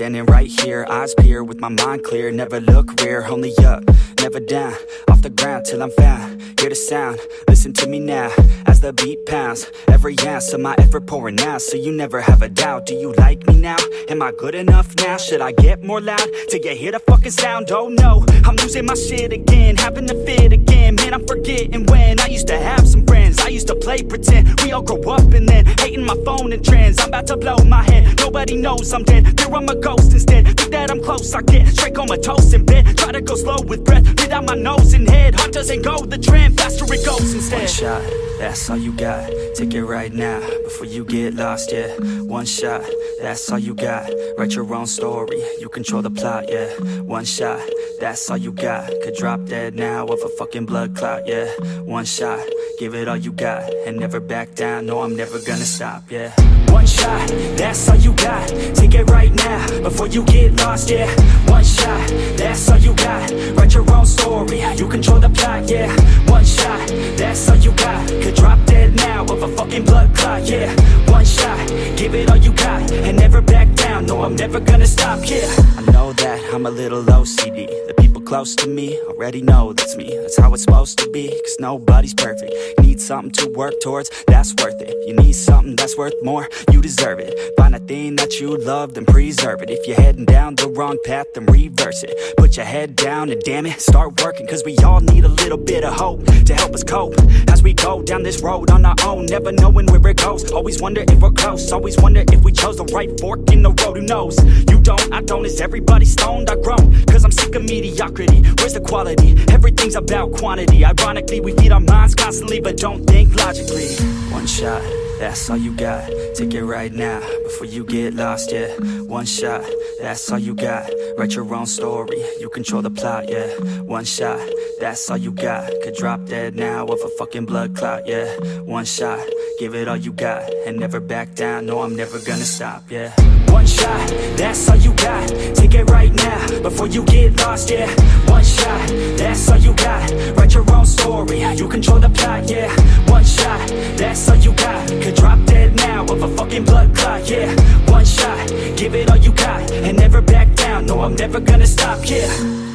standing right here, eyes peer with my mind clear. Never look rear, only up, never down. Off the ground till I'm found. Hear the sound, listen to me now. As the beat pounds, every ounce of my effort pouring out. So you never have a doubt. Do you like me now? Am I good enough now? Should I get more loud till you hear the fucking sound? Oh no, I'm losing my shit again, having a fit again. Man, I'm forgetting when I used to have some friends. I used to play pretend, we all grow up and then hating my phone and trends. I'm about to blow my head, nobody knows I'm dead. Fear I'm a ghost instead, think that I'm close, I get straight comatose in bed. Try to go slow with breath, breathe out my nose and head. Heart doesn't go the trend, faster it goes instead. One shot, that's all you got, take it right now, before you get lost, yeah. One shot, that's all you got, write your own story, you control the plot, yeah. One shot, that's all you got, could drop dead now of a fucking blood clot, yeah. One shot, give it all you got, and never back down, no I'm never gonna stop, yeah. One shot, that's all you got, take it right now, before you get lost, yeah. One shot, that's all you got, write your own story, you control the plot, yeah. One shot, that's all you got, could drop dead now of a fucking blood clot, yeah. One shot, give it all you got, and never back down, no I'm never gonna stop, yeah. I know that I'm a little OCD, the people close to me already know that's me. That's how it's supposed to be, cause nobody's perfect. You need something to work towards, that's worth it. You need something that's worth more, you deserve it. Find a thing that you love, then preserve it. If you're heading down the wrong path, then reverse it. Put your head down and damn it, start working. Cause we all need a little bit of hope to help us cope as we go down this road on our own, never knowing where it goes. Always wonder if we're close, always wonder if we chose the right fork in the road. Who knows? You don't, I don't, is everybody stoned? I've grown, cause I'm sick of mediocrity. Where's the quality? Everything's about quantity. Ironically, we feed our minds constantly, but don't think logically. One shot, that's all you got, take it right now, before you get lost, yeah. One shot, that's all you got, write your own story, you control the plot, yeah. One shot, that's all you got, could drop dead now of a fucking blood clot, yeah. One shot, give it all you got, and never back down, no I'm never gonna stop, yeah. One shot, that's all you got, take it right now, before you get lost, yeah. One shot, that's all you got, write your own story, you control the plot, yeah. One shot, that's all you got, could drop dead now of a fucking blood clot, yeah. One shot, give it all you got, and never back down, no I'm never gonna stop, yeah.